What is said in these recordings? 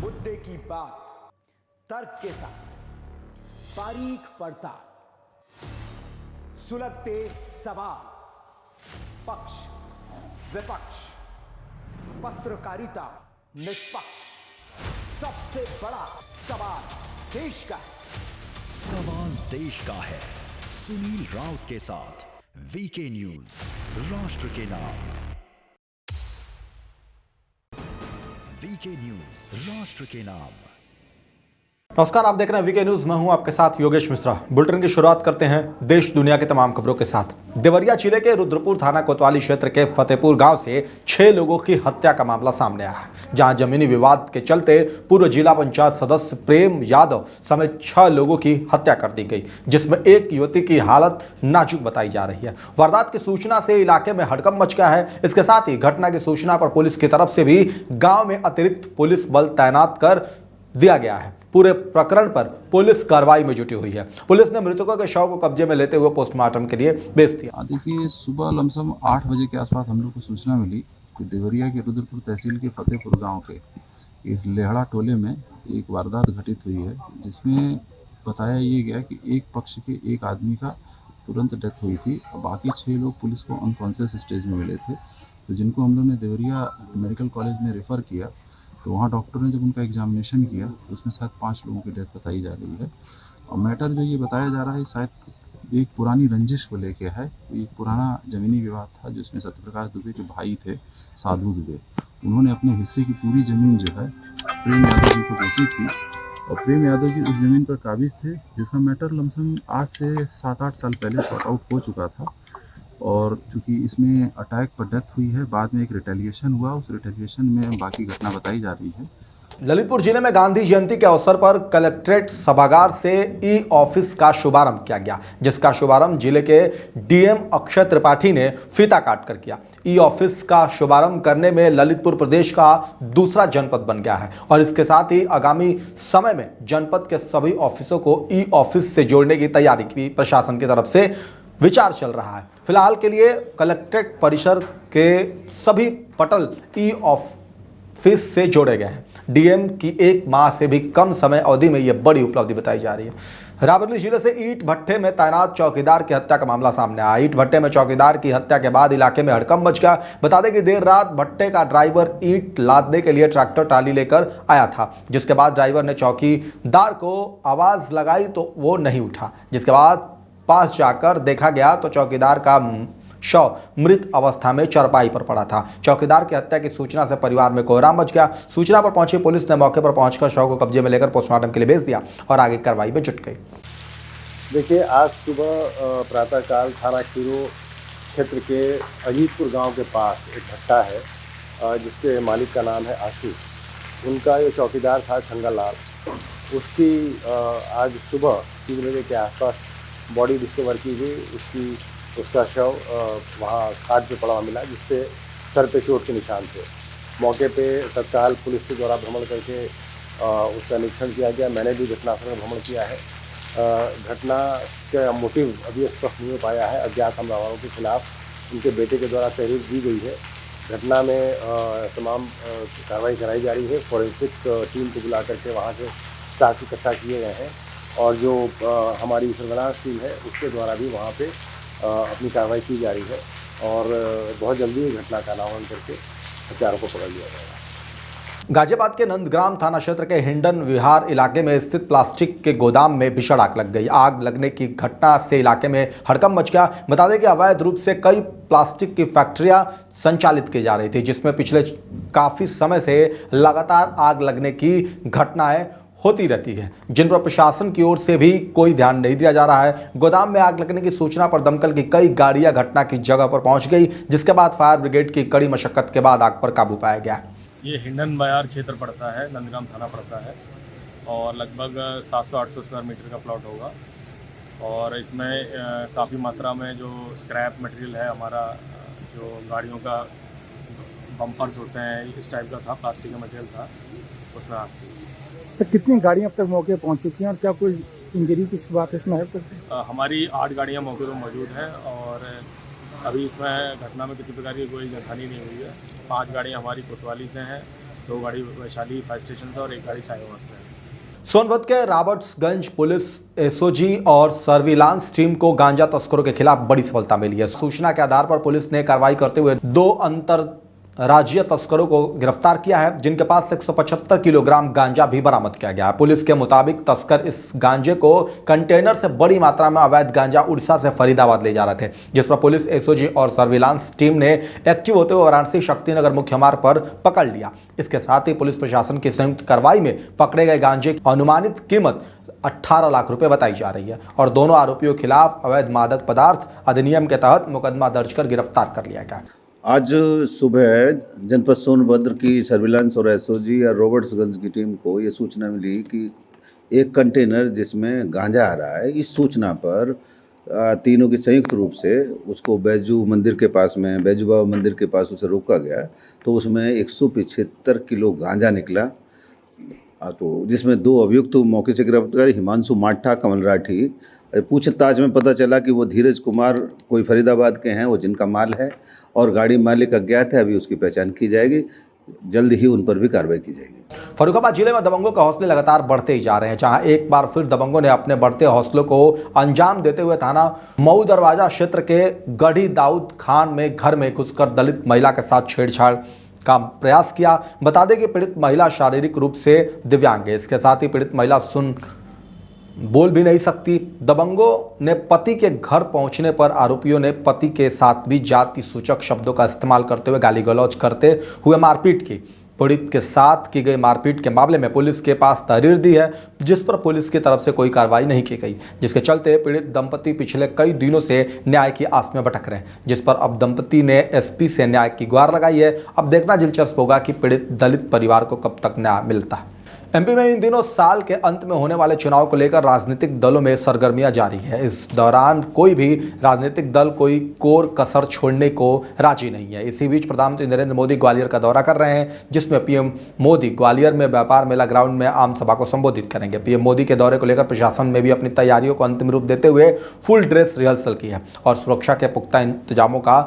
मुद्दे की बात तर्क के साथ, बारीक पड़ताल, सुलगते सवाल, पक्ष विपक्ष, पत्रकारिता निष्पक्ष। सबसे बड़ा सवाल देश का है। सवाल देश का है। सुनील राउत के साथ वीके न्यूज, राष्ट्र के नाम। वीके न्यूज, राष्ट्र के नाम। नमस्कार, आप देख रहे हैं वीके न्यूज। मैं हूं आपके साथ योगेश मिश्रा। बुलेटिन की शुरुआत करते हैं देश दुनिया के तमाम खबरों के साथ। देवरिया जिले के रुद्रपुर थाना कोतवाली क्षेत्र के फतेहपुर गांव से 6 लोगों की हत्या का मामला सामने आया है, जहां जमीनी विवाद के चलते पूर्व जिला पंचायत सदस्य प्रेम यादव समेत 6 लोगों की हत्या कर दी गई, जिसमें एक युवती की हालत नाजुक बताई जा रही है। वारदात की सूचना से इलाके में हड़कंप मच गया है। इसके साथ ही घटना की सूचना पर पुलिस की तरफ से भी गाँव में अतिरिक्त पुलिस बल तैनात कर दिया गया है। पूरे प्रकरण पर पुलिस कार्रवाई में जुटी हुई है। पुलिस ने मृतकों के शव को कब्जे में लेते हुए पोस्टमार्टम के लिए भेज दिया। देखिए, सुबह लमसम 8 बजे के आसपास हम लोग को सूचना मिली कि देवरिया के रुद्रपुर तहसील के फतेहपुर गांव के एक लेहड़ा टोले में एक वारदात घटित हुई है, जिसमें बताया ये गया कि एक पक्ष के एक आदमी का तुरंत डेथ हुई थी और बाकी 6 लोग पुलिस को अनकॉन्शियस स्टेज में मिले थे। तो जिनको हम लोग ने देवरिया मेडिकल कॉलेज में रेफ़र किया, तो वहाँ डॉक्टर ने जब उनका एग्जामिनेशन किया तो उसमें शायद 5 लोगों की डेथ बताई जा रही है। और मैटर जो ये बताया जा रहा है शायद एक पुरानी रंजिश को लेके है। ये पुराना ज़मीनी विवाद था जिसमें सत्यप्रकाश दुबे के भाई थे साधु दुबे। उन्होंने अपने हिस्से की पूरी ज़मीन जो है प्रेम यादव जी को बेची थी और प्रेम यादव जी उस ज़मीन पर काबिज थे, जिसका मैटर लमसम आज से 7-8 साल पहले सॉर्ट आउट हो चुका था। और चूँकि इसमें अटैक पर डेथ हुई है, बाद में एक रिटेलिएशन हुआ, उस रिटेलिएशन में बाकी घटना बताई जा रही है। ललितपुर जिले में गांधी जयंती के अवसर पर कलेक्ट्रेट सभागार से ई ऑफिस का शुभारंभ किया गया, जिसका शुभारंभ जिले के डीएम अक्षय त्रिपाठी ने फीता काट कर किया। ई ऑफिस का शुभारंभ करने में ललितपुर प्रदेश का दूसरा जनपद बन गया है और इसके साथ ही आगामी समय में जनपद के सभी ऑफिसों को ई ऑफिस से जोड़ने की तैयारी की प्रशासन की तरफ से विचार चल रहा है। फिलहाल के लिए कलेक्ट्रेट परिसर के सभी पटल ई ऑफिस से जोड़े गए हैं। डीएम की 1 माह से भी कम समय अवधि में यह बड़ी उपलब्धि बताई जा रही है। रायबरेली जिले से ईंट भट्टे में तैनात चौकीदार की हत्या का मामला सामने आया। ईंट भट्टे में चौकीदार की हत्या के बाद इलाके में हड़कंप मच गया। बता दें कि देर रात भट्टे का ड्राइवर ईंट लादने के लिए ट्रैक्टर ट्राली लेकर आया था, जिसके बाद ड्राइवर ने चौकीदार को आवाज लगाई तो वो नहीं उठा। जिसके बाद पास जाकर देखा गया तो चौकीदार का शव मृत अवस्था में चरपाई पर पड़ा था। चौकीदार की हत्या की सूचना से परिवार में कोहराम मच गया। सूचना पर पहुंची पुलिस ने मौके पर पहुंचकर शव को कब्जे में लेकर पोस्टमार्टम के लिए भेज दिया और आगे कार्रवाई में जुट गई। देखिए, आज सुबह प्रातःकाल थाना खीरो क्षेत्र के अजीतपुर गांव के पास एक भट्टा है जिसके मालिक का नाम है आशू। उनका ये चौकीदार था छंगालाल। उसकी आज सुबह 3 बजे के आसपास बॉडी डिस्कवर की गई। उसका शव वहाँ खाट पे पड़ा हुआ मिला, जिससे सर पे चोट के निशान थे। मौके पे तत्काल पुलिस के द्वारा भ्रमण करके उसका निरीक्षण किया गया। मैंने भी घटनास्थल का भ्रमण किया है। घटना का मोटिव अभी स्पष्ट नहीं हो पाया है। अज्ञात हमलावरों के खिलाफ उनके बेटे के द्वारा तहरीर दी गई है। घटना में तमाम कार्रवाई कराई जा रही है। फॉरेंसिक टीम को बुला करके वहाँ से साक्ष्य इकट्ठा किए गए हैं और जो हमारी सर्वेलांस टीम है उसके द्वारा भी वहाँ पे अपनी कार्रवाई की जा रही है और बहुत जल्दी ही घटना का अनावरण करके हत्यारों को पकड़ लिया जाएगा। गाजियाबाद के नंदग्राम थाना क्षेत्र के हिंडन विहार इलाके में स्थित प्लास्टिक के गोदाम में भीषण आग लग गई। आग लगने की घटना से इलाके में हड़कंप मच गया। बता दें कि अवैध रूप से कई प्लास्टिक की फैक्ट्रियां संचालित की जा रही थी, जिसमें पिछले काफी समय से लगातार आग लगने की घटनाएं होती रहती है, जिन पर प्रशासन की ओर से भी कोई ध्यान नहीं दिया जा रहा है। गोदाम में आग लगने की सूचना पर दमकल की कई गाड़ियां घटना की जगह पर पहुंच गई, जिसके बाद फायर ब्रिगेड की कड़ी मशक्कत के बाद आग पर काबू पाया गया। ये हिंडन बयार क्षेत्र पड़ता है, नंदग्राम थाना पड़ता है और लगभग 700-800 स्क्वायर मीटर का प्लॉट होगा और इसमें काफ़ी मात्रा में जो स्क्रैप मटेरियल है, हमारा जो गाड़ियों का बम्पर्स होते हैं इस टाइप का था, प्लास्टिक का मटेरियल था, उसमें आग थी। सर, कितनी गाड़ियाँ अब तक मौके पहुँच चुकी हैं और क्या कोई इंजरी की बात इसमें है? हमारी 8 गाड़ियाँ मौके पर मौजूद हैं और अभी इसमें घटना में किसी प्रकार की कोई जनहानि नहीं हुई है। 5 गाड़ियाँ हमारी कोतवाली से हैं, 2 गाड़ी वैशाली फायर स्टेशन से और 1 गाड़ी साहिवाल से है। सोनभद्र के रॉबर्ट्सगंज पुलिस एसओजी और सर्विलांस टीम को गांजा तस्करों के खिलाफ बड़ी सफलता मिली है। सूचना के आधार पर पुलिस ने कार्रवाई करते हुए 2 अंतरराज्यीय तस्करों को गिरफ्तार किया है, जिनके पास से 175 किलोग्राम गांजा भी बरामद किया गया है। पुलिस के मुताबिक तस्कर इस गांजे को कंटेनर से बड़ी मात्रा में अवैध गांजा उड़ीसा से फरीदाबाद ले जा रहे थे, जिस पर पुलिस एसओजी और सर्विलांस टीम ने एक्टिव होते हुए वाराणसी शक्तिनगर मुख्य मार्ग पर पकड़ लिया। इसके साथ ही पुलिस प्रशासन की संयुक्त कार्रवाई में पकड़े गए गांजे की अनुमानित कीमत 18 लाख रुपए बताई जा रही है और दोनों आरोपियों के खिलाफ अवैध मादक पदार्थ अधिनियम के तहत मुकदमा दर्ज कर गिरफ्तार कर लिया गया। आज सुबह जनपद सोनभद्र की सर्विलांस और एसओजी और रॉबर्ट्सगंज की टीम को ये सूचना मिली कि एक कंटेनर जिसमें गांजा आ रहा है। इस सूचना पर तीनों की संयुक्त रूप से उसको बैजू मंदिर के पास में, बैजू बाबा मंदिर के पास उसे रोका गया, तो उसमें 175 किलो गांजा निकला। तो जिसमें 2 अभियुक्त मौके से गिरफ्तार, हिमांशु माठा, कमल राठी। पूछताछ में पता चला कि वो धीरज कुमार कोई फरीदाबाद के हैं, वो जिनका माल है और गाड़ी मालिक अज्ञात है। अभी उसकी पहचान की जाएगी, जल्द ही उन पर भी कार्रवाई की जाएगी। फर्रुखाबाद जिले में दबंगों के हौसले लगातार बढ़ते ही जा रहे हैं, जहां एक बार फिर दबंगों ने अपने बढ़ते हौसलों को अंजाम देते हुए थाना मऊ दरवाजा क्षेत्र के गढ़ी दाऊद खान में घर में घुसकर दलित महिला के साथ छेड़छाड़ का प्रयास किया। बता दें कि पीड़ित महिला शारीरिक रूप से दिव्यांग है। इसके साथ ही पीड़ित महिला बोल भी नहीं सकती। दबंगों ने पति के घर पहुंचने पर आरोपियों ने पति के साथ भी जाति सूचक शब्दों का इस्तेमाल करते हुए गाली गलौज करते हुए मारपीट की। पीड़ित के साथ की गई मारपीट के मामले में पुलिस के पास तहरीर दी है, जिस पर पुलिस की तरफ से कोई कार्रवाई नहीं की गई, जिसके चलते पीड़ित दंपति पिछले कई दिनों से न्याय की आस में भटक रहे हैं, जिस पर अब दंपति ने एसपी से न्याय की गुहार लगाई है। अब देखना दिलचस्प होगा कि पीड़ित दलित परिवार को कब तक न्याय मिलता है। एमपी में इन दिनों साल के अंत में होने वाले चुनाव को लेकर राजनीतिक दलों में सरगर्मियां जारी है। इस दौरान कोई भी राजनीतिक दल कोई कोर कसर छोड़ने को राजी नहीं है। इसी बीच प्रधानमंत्री नरेंद्र मोदी ग्वालियर का दौरा कर रहे हैं, जिसमें पीएम मोदी ग्वालियर में व्यापार मेला ग्राउंड में आम सभा को संबोधित करेंगे। पीएम मोदी के दौरे को लेकर प्रशासन में भी अपनी तैयारियों को अंतिम रूप देते हुए फुल ड्रेस रिहर्सल की है और सुरक्षा के पुख्ता इंतजामों का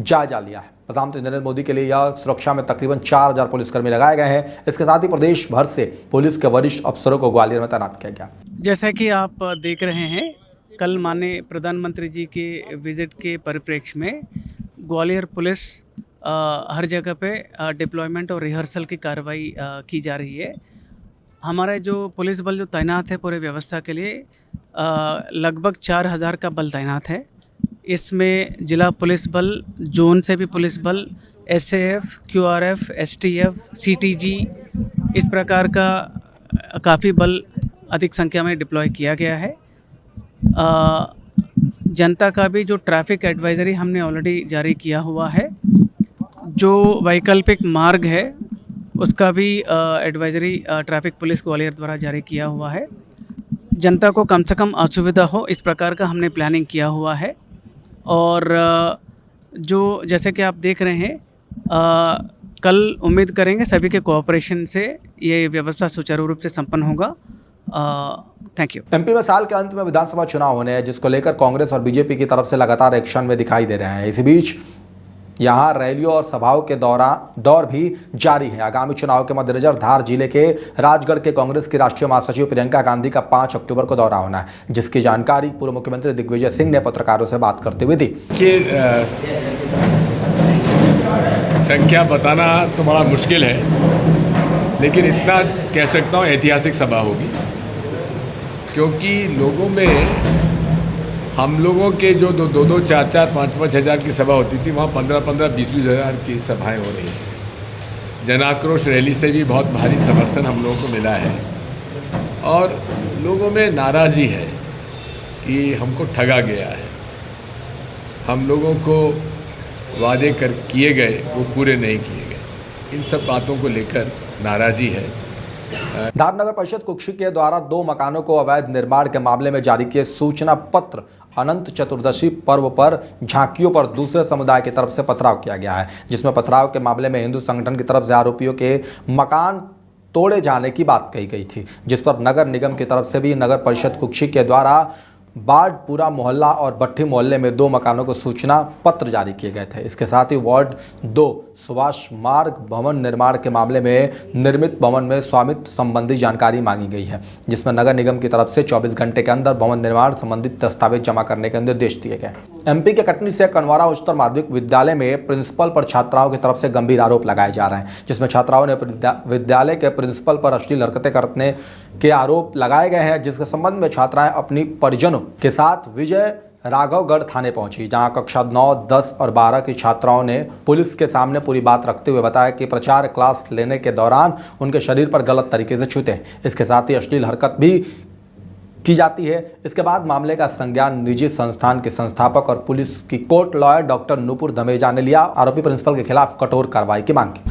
जायजा लिया है। प्रधानमंत्री नरेंद्र मोदी के लिए यह सुरक्षा में तकरीबन 4000 पुलिसकर्मी लगाए गए हैं। इसके साथ ही प्रदेश भर से पुलिस के वरिष्ठ अफसरों को ग्वालियर में तैनात किया गया। जैसा कि आप देख रहे हैं, कल माननीय प्रधानमंत्री जी के विजिट के परिप्रेक्ष्य में ग्वालियर पुलिस हर जगह पे डिप्लॉयमेंट और रिहर्सल की कार्रवाई की जा रही है। हमारा जो पुलिस बल जो तैनात है पूरे व्यवस्था के लिए लगभग 4000 का बल तैनात है। इसमें जिला पुलिस बल, जोन से भी पुलिस बल, एसएएफ, क्यूआरएफ, एसटीएफ, सीटीजी, इस प्रकार का काफ़ी बल अधिक संख्या में डिप्लॉय किया गया है। जनता का भी जो ट्रैफिक एडवाइजरी हमने ऑलरेडी जारी किया हुआ है। जो वैकल्पिक मार्ग है उसका भी एडवाइजरी ट्रैफिक पुलिस ग्वालियर द्वारा जारी किया हुआ है। जनता को कम से कम असुविधा हो इस प्रकार का हमने प्लानिंग किया हुआ है। और जो जैसे कि आप देख रहे हैं, कल उम्मीद करेंगे सभी के कोऑपरेशन से ये व्यवस्था सुचारू रूप से संपन्न होगा। Thank you. एमपी में साल के अंत में विधानसभा चुनाव होने हैं, जिसको लेकर कांग्रेस और बीजेपी की तरफ से लगातार एक्शन में दिखाई दे रहे हैं। इसी बीच यहां रैलियों और सभाओं के दौर भी जारी है। आगामी चुनाव के मद्देनजर धार जिले के राजगढ़ के कांग्रेस की राष्ट्रीय महासचिव प्रियंका गांधी का 5 अक्टूबर को दौरा होना है, जिसकी जानकारी पूर्व मुख्यमंत्री दिग्विजय सिंह ने पत्रकारों से बात करते हुए दी। संख्या बताना तो बड़ा मुश्किल है, लेकिन इतना कह सकता हूँ ऐतिहासिक सभा होगी, क्योंकि लोगों में हम लोगों के जो 2-2, 4-4, 5-5 हज़ार की सभा होती थी, वहाँ 15-15, 20-20 हज़ार की सभाएं हो रही हैं। जनाक्रोश रैली से भी बहुत भारी समर्थन हम लोगों को मिला है और लोगों में नाराज़ी है कि हमको ठगा गया है। हम लोगों को वादे किए गए वो पूरे नहीं किए गए। इन सब बातों को लेकर नाराज़ी है। धार नगर परिषद कुक्षी के द्वारा 2 मकानों को अवैध निर्माण के मामले में जारी किए सूचना पत्र अनंत चतुर्दशी पर्व पर झांकियों पर दूसरे समुदाय की तरफ से पथराव किया गया है, जिसमें पथराव के मामले में हिंदू संगठन की तरफ से आरोपियों के मकान तोड़े जाने की बात कही गई थी, जिस पर नगर निगम की तरफ से भी नगर परिषद कुक्षी के द्वारा बाढ़पुरा मोहल्ला और भट्टी मोहल्ले में 2 मकानों को सूचना पत्र जारी किए गए थे। इसके साथ ही वार्ड 2 सुभाष मार्ग भवन निर्माण के मामले में निर्मित भवन में स्वामित्व संबंधी जानकारी मांगी गई है, जिसमें नगर निगम की तरफ से 24 घंटे के अंदर भवन निर्माण संबंधित दस्तावेज जमा करने के निर्देश दिए गए। एमपी के कटनी से कनवारा उच्चतर माध्यमिक विद्यालय में प्रिंसिपल पर छात्राओं की तरफ से गंभीर आरोप लगाए जा रहे हैं, जिसमें छात्राओं ने विद्यालय के प्रिंसिपल पर अश्लील हरकतें करने के आरोप लगाए गए हैं, जिसके संबंध में छात्राएं अपनी परिजनों के साथ विजय राघवगढ़ थाने पहुंची, जहां कक्षा 9, 10 और 12 की छात्राओं ने पुलिस के सामने पूरी बात रखते हुए बताया कि प्राचार्य क्लास लेने के दौरान उनके शरीर पर गलत तरीके से छूते हैं। इसके साथ ही अश्लील हरकत भी की जाती है। इसके बाद मामले का संज्ञान निजी संस्थान के संस्थापक और पुलिस की court lawyer doctor Nupur Dhameja ने लिया। आरोपी प्रिंसिपल के खिलाफ कठोर कार्रवाई की मांग की।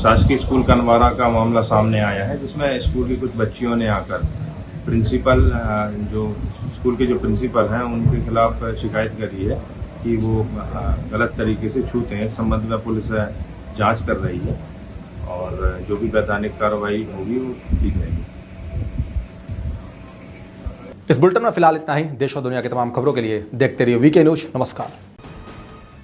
शासकीय स्कूल कनवारा का मामला सामने आया है, जिसमें स्कूल की कुछ बच्चियों ने आकर प्रिंसिपल जो स्कूल के जो प्रिंसिपल हैं उनके खिलाफ शिकायत करी है कि वो गलत तरीके से छूते हैं। इस संबंध में पुलिस जांच कर रही है और जो भी वैधानिक कार्रवाई होगी वो ठीक रहेगी। इस बुलेटिन में फिलहाल इतना ही। देश और दुनिया की तमाम खबरों के लिए देखते रहिए वीके न्यूज। नमस्कार।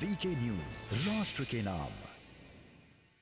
वीके न्यूज, राष्ट्र के नाम।